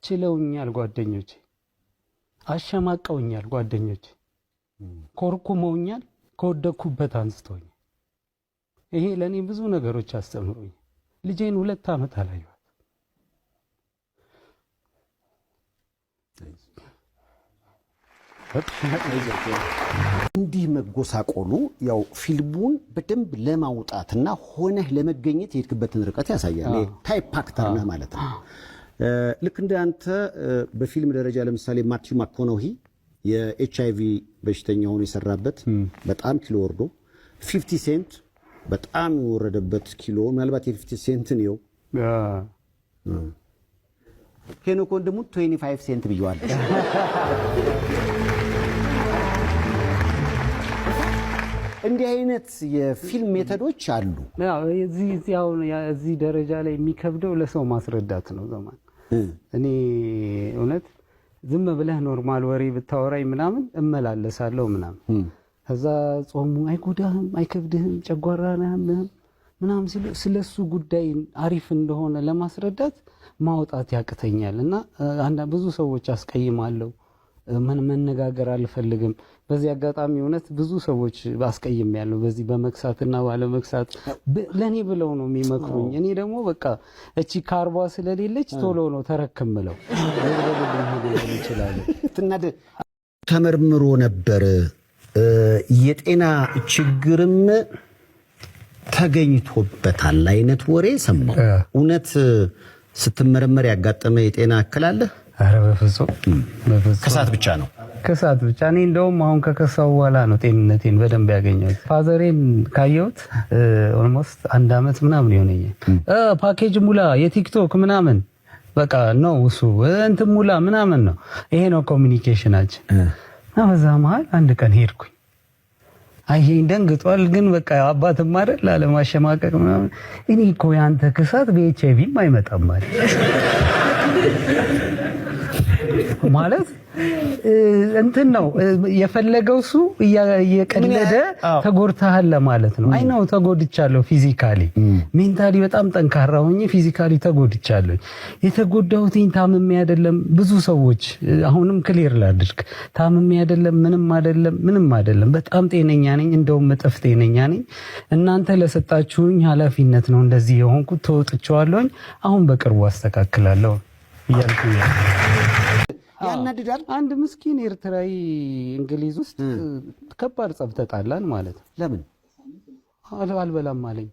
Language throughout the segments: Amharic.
ችለውኛል ጓደኞቼ፣ አሸማቀውኛል ጓደኞቼ፣ ኮርኩመውኛል፣ ከወደኩበት አንስተውኛል። ይሄ ለኔ ብዙ ነገሮች አስተምሮኝ ልጄን 2 ዓመት አላየኋት። እንዲህ መጎሳቆሉ ያው ፊልሙን በደንብ ለማውጣትና ሆነህ ለመገኘት የሄድክበትን ርቀት ያሳያል። ታይፕ አክተር ነህ ማለት ነው። ልክ እንደ አንተ በፊልም ደረጃ ለምሳሌ ማቲው ማኮኖሂ የኤችአይቪ በሽተኛ ሆኖ የሰራበት በጣም ኪሎ ወርዶ 50 ሴንት በጣም የወረደበት ኪሎ ምናልባት የ50 ሴንትን ነው ሄኖክ ወንድሙ 25 ሴንት ብየዋል። እንዲህ አይነት የፊልም ሜተዶች አሉ። እዚህ ደረጃ ላይ የሚከብደው ለሰው ማስረዳት ነው። ዘማን እኔ እውነት ዝም ብለህ ኖርማል ወሬ ብታወራኝ ምናምን እመላለሳለሁ ምናምን ከዛ ጾሙ አይጎዳህም አይከብድህም ጨጓራህም ምናምን ሲሉ ስለሱ ጉዳይ አሪፍ እንደሆነ ለማስረዳት ማውጣት ያቅተኛል እና ብዙ ሰዎች አስቀይማለሁ። መነጋገር አልፈልግም። በዚህ አጋጣሚ እውነት ብዙ ሰዎች አስቀይሜያለሁ። በዚህ በመክሳትና ባለመክሳት ለኔ ብለው ነው የሚመክሩኝ። እኔ ደግሞ በቃ እቺ ካርቧ ስለሌለች ቶሎ ነው ተረክምለው ይችላል። ተመርምሮ ነበር የጤና ችግርም ተገኝቶበታል አይነት ወሬ ሰማሁ። እውነት ስትመረመር ያጋጠመ የጤና እክል አለ? አረ በፍጹም ከሳት ብቻ ነው። ከሳት ብቻ። እኔ እንደውም አሁን ከከሳው በኋላ ነው ጤንነቴን በደንብ ያገኘሁት። ፋዘሬን ካየሁት ኦልሞስት 1 ዓመት ምናምን ይሆነኛል። ፓኬጅ ሙላ የቲክቶክ ምናምን በቃ ነው እሱ እንትን ሙላ ምናምን ነው። ይሄ ነው ኮሚኒኬሽናችን። በዛ መሀል አንድ ቀን ሄድኩኝ። አይሄን ደንግጧል። ግን በቃ አባትም አይደል ላለማሸማቀቅ ምናምን እኔ እኮ ያንተ ክሳት በኤችአይቪም አይመጣም ማለት እንትን ነው የፈለገው እሱ እየቀለደ ተጎድተሃል ለማለት ነው። አይ ነው ተጎድቻለሁ። ፊዚካሊ ሜንታሊ በጣም ጠንካራ ሆኜ ፊዚካሊ ተጎድቻለሁ። የተጎዳሁት ታምሜ አይደለም። ብዙ ሰዎች አሁንም ክሊር ላድርግ፣ ታምሜ አይደለም፣ ምንም አይደለም። በጣም ጤነኛ ነኝ። እንደውም እጥፍ ጤነኛ ነኝ። እናንተ ለሰጣችሁኝ ኃላፊነት ነው እንደዚህ የሆንኩት። ተወጥቻለሁኝ። አሁን በቅርቡ አስተካክላለሁ እያልኩ ያናድዳል። አንድ ምስኪን ኤርትራዊ እንግሊዝ ውስጥ ከባድ ጸብ ተጣላን ማለት ነው። ለምን አልበላም አለኝ።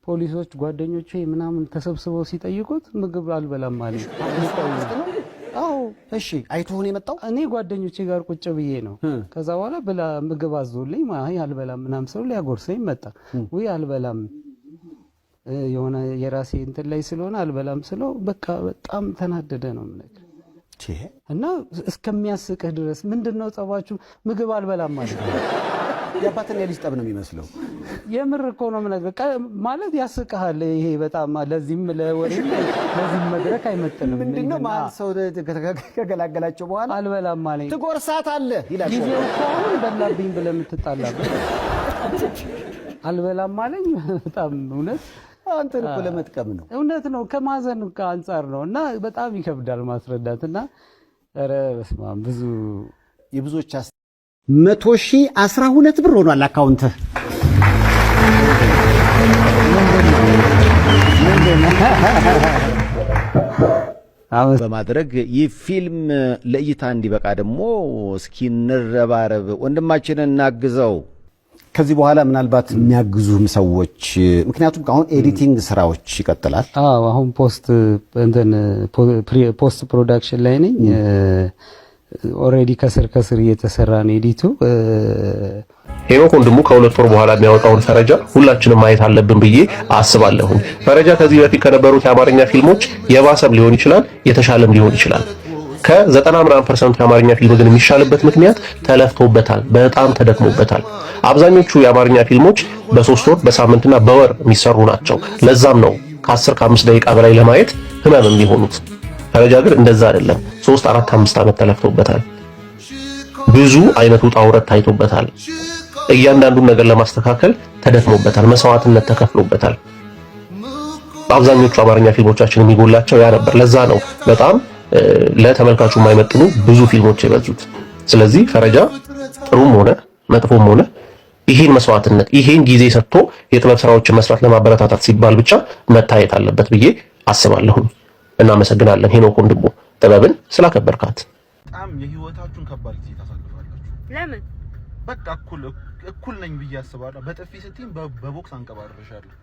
ፖሊሶች ጓደኞቼ ምናምን ተሰብስበው ሲጠይቁት ምግብ አልበላም አለኝ። አዎ እሺ። አይቶህ ነው የመጣው? እኔ ጓደኞቼ ጋር ቁጭ ብዬ ነው። ከዛ በኋላ ብላ ምግብ አዞልኝ አይ አልበላም ምናምን ሰው ሊያጎርሰኝ መጣ። ወይ አልበላም የሆነ የራሴ እንትን ላይ ስለሆነ አልበላም ስለው በቃ በጣም ተናደደ ነው ማለት እና እስከሚያስቅህ ድረስ ምንድነው ጸባችሁ? ምግብ አልበላም ማለት ነው። ያባተን የልጅ ጠብ ነው የሚመስለው። የምር እኮ ነው ማለት ያስቅሃል። ይሄ በጣም ለዚህም ለወሬም ለዚህም መድረክ አይመጥንም። ምንድነው ማለት ሰው ከገላገላቸው በኋላ አልበላም ማለት ትጎርሳት አለ ይላል። ጊዜው አሁን በላብኝ ብለህ የምትጣላበት አልበላም ማለኝ በጣም እውነት አንተን እኮ ለመጥቀም ነው። እውነት ነው። ከማዘን አንፃር ነው እና በጣም ይከብዳል ማስረዳትና ኧረ በስመ አብ ብዙ የብዙዎች 100,012 ብር ሆኗል አካውንት። በማድረግ ይህ ፊልም ለእይታ እንዲበቃ ደግሞ እስኪ እንረባረብ፣ ወንድማችንን እናግዘው። ከዚህ በኋላ ምናልባት የሚያግዙም ሰዎች ምክንያቱም አሁን ኤዲቲንግ ስራዎች ይቀጥላል። አሁን ፖስት ፕሮዳክሽን ላይ ነኝ። ኦሬዲ ከስር እየተሰራ ነው ኤዲቱ። ሄኖክ ወንድሙ ከ2 ወር በኋላ የሚያወጣውን ፈረጃ ሁላችንም ማየት አለብን ብዬ አስባለሁ። ፈረጃ ከዚህ በፊት ከነበሩት የአማርኛ ፊልሞች የባሰም ሊሆን ይችላል፣ የተሻለም ሊሆን ይችላል። ከ90% የአማርኛ ፊልም ግን የሚሻልበት ምክንያት ተለፍቶበታል፣ በጣም ተደክሞበታል። አብዛኞቹ የአማርኛ ፊልሞች በ3 ወር በሳምንትና በወር የሚሰሩ ናቸው። ለዛም ነው ከ5 ደቂቃ በላይ ለማየት ህመም የሚሆኑት። ፈረጃ ግን እንደዛ አይደለም። 3 4 5 ዓመት ተለፍቶበታል። ብዙ አይነት ውጣ ውረድ ታይቶበታል። እያንዳንዱን ነገር ለማስተካከል ተደክሞበታል። መስዋዕትነት ተከፍሎበታል። በአብዛኞቹ አማርኛ ፊልሞቻችን የሚጎላቸው ያ ነበር። ለዛ ነው በጣም ለተመልካቹ የማይመጥኑ ብዙ ፊልሞች የበዙት። ስለዚህ ፈረጃ ጥሩም ሆነ መጥፎም ሆነ ይሄን መስዋዕትነት ይሄን ጊዜ ሰጥቶ የጥበብ ስራዎችን መስራት ለማበረታታት ሲባል ብቻ መታየት አለበት ብዬ አስባለሁ። እናመሰግናለን ሄኖክ ወንድሙ ጥበብን ስላከበርካት። በጣም የህይወታችሁን ከባድ ጊዜ ታሳልፋላችሁ። ለምን? በቃ እኩል ነኝ ብዬ አስባለሁ። በጥፊ ስትይም በቦክስ አንቀባርርሻለሁ።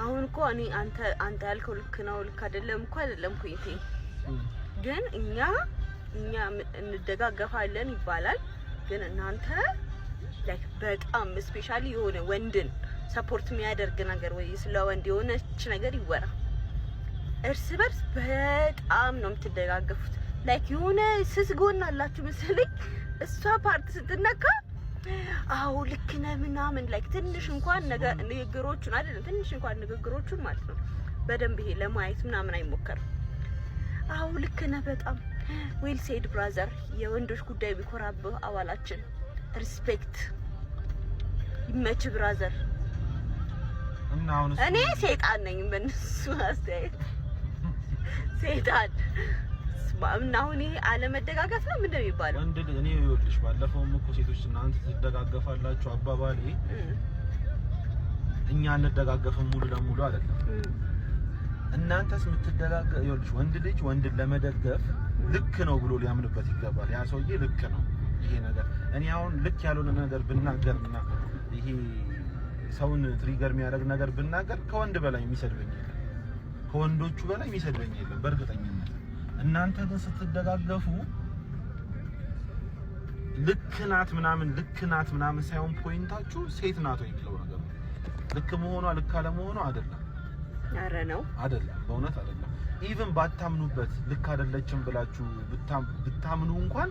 አሁን እኮ እኔ አንተ ያልከው ልክ ነው ልክ አይደለም እኮ አይደለም እኮ ይሄ ግን እኛ እንደጋገፋለን ይባላል። ግን እናንተ ላይክ በጣም ስፔሻሊ የሆነ ወንድን ሰፖርት የሚያደርግ ነገር ወይ ስለ ወንድ የሆነች ነገር ይወራ እርስ በርስ በጣም ነው የምትደጋገፉት። ላይክ የሆነ ስስ ጎን አላችሁ መሰለኝ። እሷ ፓርት ስትነካ አው ልክ ነህ ምናምን ላይክ ትንሽ እንኳን ንግግሮቹን አይደለም ትንሽ እንኳን ንግግሮቹን ማለት ነው በደንብ ይሄ ለማየት ምናምን አይሞከርም። አው ልክ ነህ በጣም ዌል ሴድ ብራዘር። የወንዶች ጉዳይ ቢኮራብህ አባላችን ሪስፔክት ይመች ብራዘር። እና አሁን እኔ ሰይጣን ነኝ በእነሱ አስተያየት ሰይጣን እና አሁን ይሄ አለመደጋገፍ ነው ምንድነው የሚባለው? ወንድ እኔ ይኸውልሽ ባለፈውም እኮ ሴቶች እናንተ ትደጋገፋላችሁ አባባሌ እኛ እንደጋገፍም ሙሉ ለሙሉ አይደለም። እናንተስ የምትደጋገፍ ይኸውልሽ ወንድ ልጅ ወንድን ለመደገፍ ልክ ነው ብሎ ሊያምንበት ይገባል። ያ ሰውዬ ልክ ነው ይሄ ነገር። እኔ አሁን ልክ ያልሆነ ነገር ብናገርና ይሄ ሰውን ትሪገር የሚያደርግ ነገር ብናገር ከወንድ በላይ የሚሰድበኝ የለም፣ ከወንዶቹ በላይ የሚሰድበኝ የለም በእርግጠኝነት። እናንተ ግን ስትደጋገፉ ልክ ናት ምናምን ሳይሆን ፖይንታችሁ ሴት ናት ወይ የሚለው ነገር ነው። ልክ መሆኗ ልክ አለመሆኗ አይደለም። ኧረ ነው አይደለም፣ በእውነት አይደለም። ኢቭን ባታምኑበት ልክ አይደለችም ብላችሁ ብታምኑ እንኳን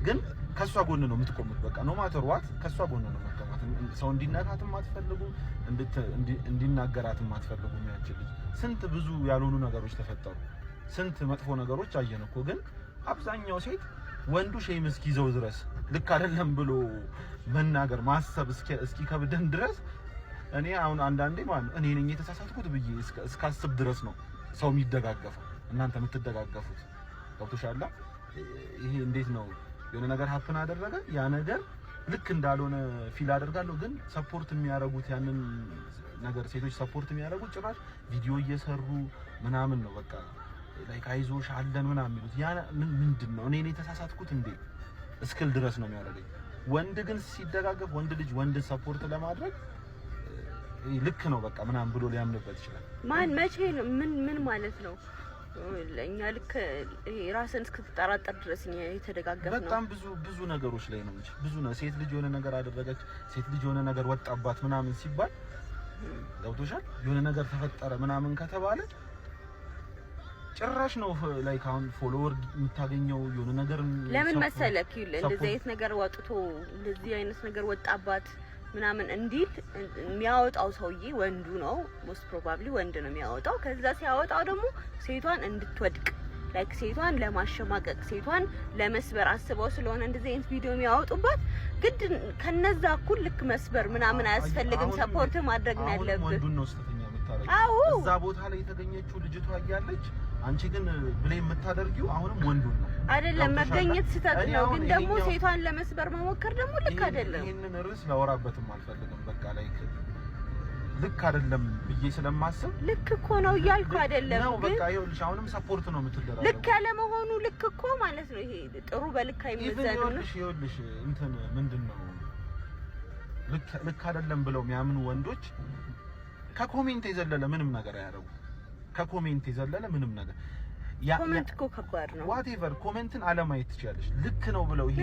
ግን ከሷ ጎን ነው የምትቆሙት። በቃ ኖ ማተር ዋት ከሷ ጎን ነው የምትቆሙት። ሰው እንዲነካትም አትፈልጉ፣ እንዲናገራትም አትፈልጉ። የሚያችል ልጅ ስንት ብዙ ያልሆኑ ነገሮች ተፈጠሩ፣ ስንት መጥፎ ነገሮች አየን እኮ። ግን አብዛኛው ሴት ወንዱ ሼም እስኪይዘው ድረስ ልክ አይደለም ብሎ መናገር ማሰብ እስኪከብደን ድረስ እኔ አሁን አንዳንዴ ማለት እኔ ነኝ የተሳሳትኩት ብዬ እስካስብ ድረስ ነው ሰው የሚደጋገፈው። እናንተ የምትደጋገፉት ገብቶሻል? ይሄ እንዴት ነው? የሆነ ነገር ሀፕን አደረገ፣ ያ ነገር ልክ እንዳልሆነ ፊል አደርጋለሁ። ግን ሰፖርት የሚያደርጉት ያንን ነገር ሴቶች ሰፖርት የሚያደርጉት ጭራሽ ቪዲዮ እየሰሩ ምናምን ነው። በቃ ላይክ አይዞሽ አለን ምናምን የሚሉት ያ ምንድን ነው? እኔ ነኝ የተሳሳትኩት እንዴ እስክል ድረስ ነው የሚያደርገኝ። ወንድ ግን ሲደጋገፍ ወንድ ልጅ ወንድ ሰፖርት ለማድረግ ልክ ነው በቃ ምናምን ብሎ ሊያምንበት ይችላል። ማን መቼ ነው ምን ማለት ነው? ለኛ ልክ ራስን እስክትጠራጠር ድረስ እኛ የተደጋገፈ ነው። በጣም ብዙ ነገሮች ላይ ነው እንጂ ብዙ ነው። ሴት ልጅ የሆነ ነገር አደረገች፣ ሴት ልጅ የሆነ ነገር ወጣባት ምናምን ሲባል ገብቶሻል? የሆነ ነገር ተፈጠረ ምናምን ከተባለ ጭራሽ ነው ላይክ አሁን ፎሎወር የምታገኘው የሆነ ነገር ለምን መሰለክ ይል እንደዚህ አይነት ነገር ወጥቶ እንደዚህ አይነት ነገር ወጣባት ምናምን እንዲል የሚያወጣው ሰውዬ ወንዱ ነው። ሞስት ፕሮባብሊ ወንድ ነው የሚያወጣው። ከዛ ሲያወጣው ደግሞ ሴቷን እንድትወድቅ ላይክ ሴቷን ለማሸማቀቅ ሴቷን ለመስበር አስበው ስለሆነ እንደዚህ አይነት ቪዲዮ የሚያወጡባት ግድ ከነዛ እኩል ልክ መስበር ምናምን አያስፈልግም። ሰፖርት ማድረግ ነው ያለብህ። ወንዱን ነው ስተኛ የምታረጊው። አዎ እዛ ቦታ ላይ የተገኘችው ልጅቷ እያለች አንቺ ግን ብሌም የምታደርጊው አሁንም ወንዱን ነው አይደለም። መገኘት ስህተት ነው፣ ግን ደግሞ ሴቷን ለመስበር መሞከር ደግሞ ልክ አይደለም። ይሄንን ርዕስ ላወራበትም አልፈልግም። በቃ ላይክ ልክ አይደለም ብዬ ስለማስብ ልክ እኮ ነው እያልኩ አይደለም ነው። በቃ ይኸውልሽ አሁንም ሰፖርት ነው የምትደረገው። ልክ ያለ መሆኑ ልክ እኮ ማለት ነው። ይሄ ጥሩ በልክ አይመዘን ነው። ይኸውልሽ እንትን ምንድነው ልክ አይደለም ብለው የሚያምኑ ወንዶች ከኮሜንት የዘለለ ምንም ነገር አያደርጉ። ከኮሜንት የዘለለ ምንም ነገር ኮሜንት እኮ ከባድ ነው። ዋትኤቨር ኮሜንትን አለማየት ትችላለሽ። ልክ ነው ብለው ይሄ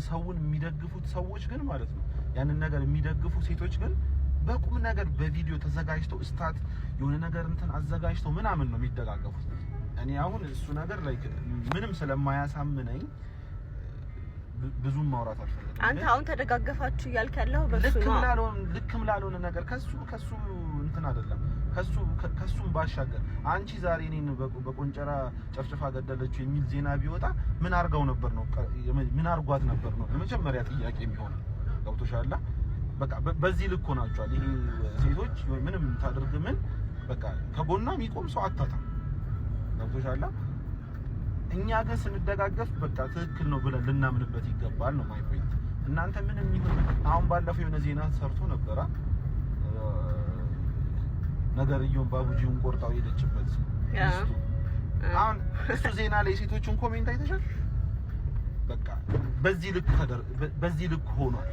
ሰውን የሚደግፉት ሰዎች ግን ማለት ነው ያንን ነገር የሚደግፉ ሴቶች ግን በቁም ነገር በቪዲዮ ተዘጋጅተው ስታት የሆነ ነገር እንትን አዘጋጅተው ምናምን ነው የሚደጋገፉት። እኔ አሁን እሱ ነገር ላይ ምንም ስለማያሳምነኝ ብዙም ማውራት አልፈልግም። አንተ አሁን ተደጋገፋችሁ እያልክ ያለው በሱ ነው። ልክም ላልሆነ ነገር ከሱ እንትን አይደለም። ከሱም ባሻገር አንቺ ዛሬ እኔን በቆንጨራ ጨፍጭፋ ገደለችው የሚል ዜና ቢወጣ ምን አርጋው ነበር ነው ምን አርጓት ነበር ነው የመጀመሪያ ጥያቄ የሚሆነው። ገብቶሻል? በቃ በዚህ ልክ ሆናችኋል። ይሄ ሴቶች ምንም ታደርግ ምን በቃ ከጎና የሚቆም ሰው አታጣም። ገብቶሻል? እኛ ግን ስንደጋገፍ በቃ ትክክል ነው ብለን ልናምንበት ይገባል ነው ማይ ፖይንት። እናንተ ምንም ይሁን አሁን ባለፈው የሆነ ዜና ሰርቶ ነበረ ነገርየውን ባቡጂውን ቆርጣው ሄደችበት ሚስቱ። አሁን እሱ ዜና ላይ ሴቶችን ኮሜንት አይተሻል? በቃ በዚህ ልክ ሆኗል።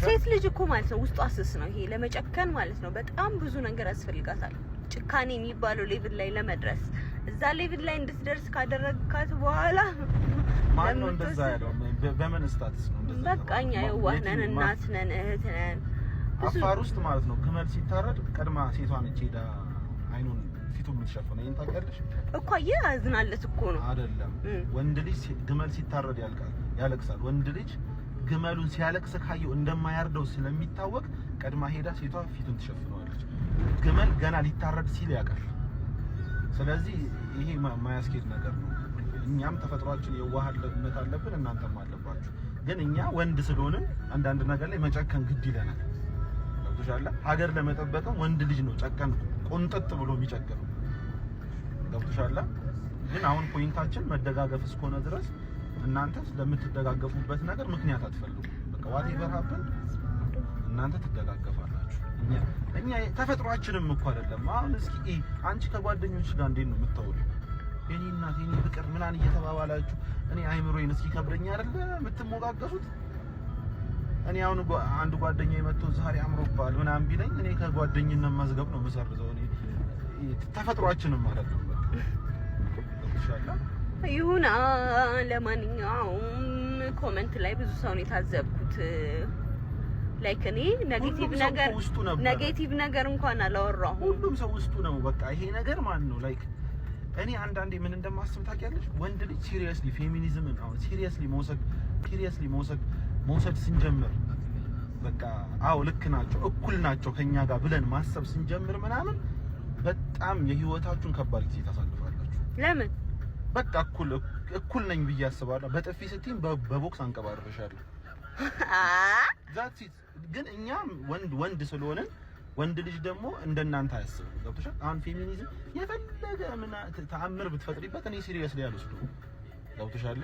ሴት ልጅ እኮ ማለት ነው ውስጧ ስስ ነው። ይሄ ለመጨከን ማለት ነው በጣም ብዙ ነገር ያስፈልጋታል። ጭካኔ የሚባለው ሌቭል ላይ ለመድረስ እዛ ሌቭል ላይ እንድትደርስ ካደረግካት በኋላ ማን ነው እንደዛ ያለው? በምን ስታትስ ነው እንደዛ? በቃ እኛ የዋህ ነን፣ እናት ነን፣ እህት ነን። አፋር ውስጥ ማለት ነው ግመል ሲታረድ ቀድማ ሴቷ ነች ሄዳ አይኑን ፊቱን የምትሸፍነው። ይሄን ታውቂያለሽ እኮ። አዝናለት እኮ ነው አይደለም? ወንድ ልጅ ግመል ሲታረድ ያለቅሳል። ወንድ ልጅ ግመሉን ሲያለቅስ ካየው እንደማያርደው ስለሚታወቅ ቀድማ ሄዳ ሴቷ ፊቱን ትሸፍነዋለች። ግመል ገና ሊታረድ ሲል ያውቃል። ስለዚህ ይሄ ማያስኬድ ነገር ነው። እኛም ተፈጥሯችን የዋህነት አለብን፣ እናንተም አለባችሁ። ግን እኛ ወንድ ስለሆንን አንዳንድ ነገር ላይ መጨከን ግድ ይለናል። ገብቶሻል? ሀገር ለመጠበቅም ወንድ ልጅ ነው ጨከን ቆንጠጥ ብሎ የሚጨክነው። ገብቶሻል? ግን አሁን ፖይንታችን መደጋገፍ እስከሆነ ድረስ እናንተ ለምትደጋገፉበት ነገር ምክንያት አትፈልጉ። በቃ ዋቴቨር ሀፕን እናንተ ትደጋገፋላችሁ። እኛ ተፈጥሯችንም እኮ አይደለም። አሁን እስኪ አንቺ ከጓደኞች ጋር እንዴት ነው የምታወሪው? የኔ እናት የኔ ፍቅር ምናምን እየተባባላችሁ እኔ አይምሮዬን እስኪ ከብረኛ አይደለ የምትሞጋገሱት? እኔ አሁን አንድ ጓደኛዬ መጥቶ ዛሬ አምሮባል ምናምን ቢለኝ እኔ ከጓደኝነት መዝገብ ነው የምሰርዘው። እኔ ተፈጥሯችንም ማለት ነው። ይሁን። ለማንኛውም ኮሜንት ላይ ብዙ ሰው ነው የታዘብኩት። ላይክ እኔ ኔጌቲቭ ነገር እንኳን አላወራሁም። ሁሉም ሰው ውስጡ ነው። በቃ ይሄ ነገር ማን ነው ላይክ እኔ አንዳንዴ ምን እንደማስብ ታውቂያለሽ? ወንድ ልጅ ሲሪየስሊ ፌሚኒዝምን አሁን ሲሪየስሊ መውሰድ ስንጀምር በቃ አዎ ልክ ናቸው እኩል ናቸው ከኛ ጋር ብለን ማሰብ ስንጀምር ምናምን በጣም የህይወታችሁን ከባድ ጊዜ ታሳልፋላችሁ። ለምን? በቃ እኩል ነኝ ብዬ አስባለሁ። በጥፊ ስትይም በቦክስ አንቀባርርሻለሁ። ዛትስ ግን እኛ ወንድ ስለሆነ ወንድ ልጅ ደግሞ እንደናንተ አያስብም። ገብቶሻል? አሁን ፌሚኒዝም የፈለገ ተአምር ብትፈጥሪበት እኔ ሲሪየስሊ አልወስደው። ገብቶሻል?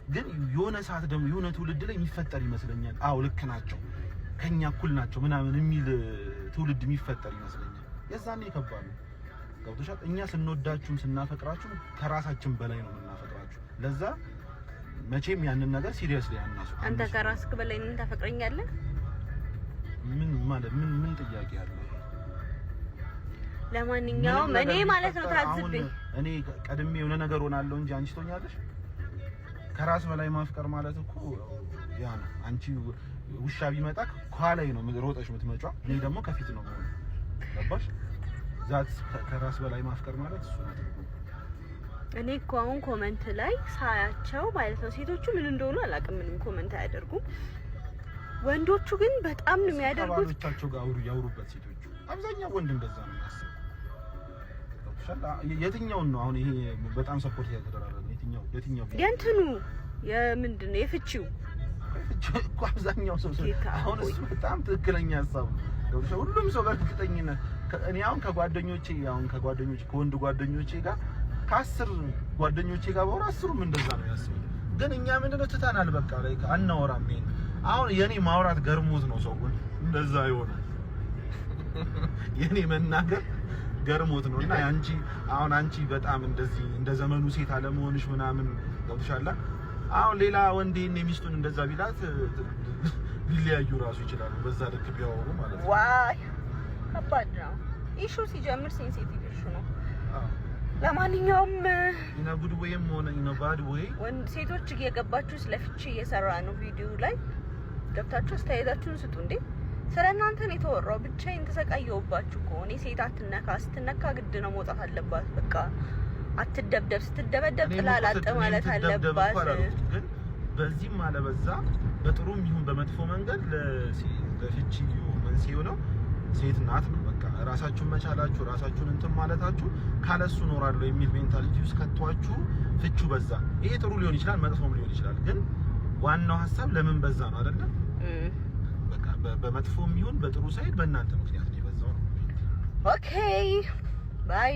ግን የሆነ ሰዓት ደግሞ የሆነ ትውልድ ላይ የሚፈጠር ይመስለኛል። አዎ ልክ ናቸው ከኛ እኩል ናቸው ምናምን የሚል ትውልድ የሚፈጠር ይመስለኛል። የዛኔ ከባድ ነው። ገብቶሻል? እኛ ስንወዳችሁም ስናፈቅራችሁ ከራሳችን በላይ ነው የምናፈቅራችሁ። ለዛ መቼም ያንን ነገር ሲሪየስሊ አናሱ። አንተ ከራስክ በላይ ምን ታፈቅረኛለህ? ምን ማለት ምን ጥያቄ አለው? ለማንኛውም እኔ ማለት ነው ታዝቤ እኔ ቀድሜ የሆነ ነገር ሆናለሁ እንጂ አንቺ ትሆኛለሽ። ከራስ በላይ ማፍቀር ማለት እኮ ያ ነው። አንቺ ውሻ ቢመጣ ከኋላዬ ነው ሮጠሽ የምትመጪው፣ እኔ ደግሞ ከፊት ነው የምሆነው። ገባሽ? ዛት ከራስ በላይ ማፍቀር ማለት እሱ ነው። እኔ እኮ አሁን ኮሜንት ላይ ሳያቸው ማለት ነው ሴቶቹ ምን እንደሆኑ አላውቅም፣ ምንም ኮሜንት አያደርጉም። ወንዶቹ ግን በጣም ነው የሚያደርጉት። ከባሎቻቸው ጋር ያውሩበት ሴቶቹ አብዛኛው ወንድ እንደዛ ነው የሚያስበው። የትኛውን ነው አሁን ይሄ በጣም ሰፖርት ያደረጋል? የትኛው የእንትኑ የምንድን ነው የፍቺው እኮ አብዛኛው ሰው አሁን እሱ በጣም ትክክለኛ ሀሳብ ነው። ሁሉም ሰው በእርግጠኝነት እኔ አሁን ከወንድ ጓደኞቼ ጋር ከ10 ጓደኞቼ ጋር ባወራ 10ም እንደዛ ነው ያስበው። ግን እኛ ምንድነው ትተናል። በቃ ላይ አናወራም። አሁን የኔ ማውራት ገርሞት ነው ሰው እንደዛ ይሆናል። የኔ መናገር ገርሞት ነው። እና አንቺ በጣም እንደዚህ እንደ ዘመኑ ሴት አለመሆንሽ ምናምን ገብቶሻል። አሁን ሌላ ወንድ የኔ ሚስቱን እንደዛ ቢላት ሊለያዩ ራሱ ይችላሉ። በዛ ልክ ቢያወሩ ማለት ነው። ዋይ ከባድ ነው። ኢሹ ሲጀምር ሴንሲቲቭ ኢሹ ነው። ለማንኛውም እና ጉድ ወይም ሆነ እና ባድ ወይ ሴቶች እየገባችሁ ስለፍቺ እየሰራ ነው ቪዲዮ ላይ ገብታችሁ አስተያየታችሁን ስጡ። እንዴ ስለእናንተ ነው የተወራው። ብቻዬን ተሰቃየሁባችሁ እኮ እኔ ሴት ስትነካ ግድ ነው መውጣት አለባት። በቃ አትደብደብ፣ ስትደበደብ ጥላላጥ ማለት አለባት። ግን በዚህም አለበዛ በጥሩም ይሁን በመጥፎ መንገድ ለፍቺ መንስኤው ነው ሴት ናት ነው። በቃ ራሳችሁን መቻላችሁ ራሳችሁን እንትን ማለታችሁ ካለሱ ኖራለሁ የሚል ሜንታሊቲ ውስጥ ከተዋችሁ ፍቹ በዛ። ይሄ ጥሩ ሊሆን ይችላል፣ መጥፎም ሊሆን ይችላል። ግን ዋናው ሀሳብ ለምን በዛ ነው አይደለም? በቃ በመጥፎም ይሁን በጥሩ ሳይድ በእናንተ ምክንያት ነው የበዛው ነው። ኦኬ ባይ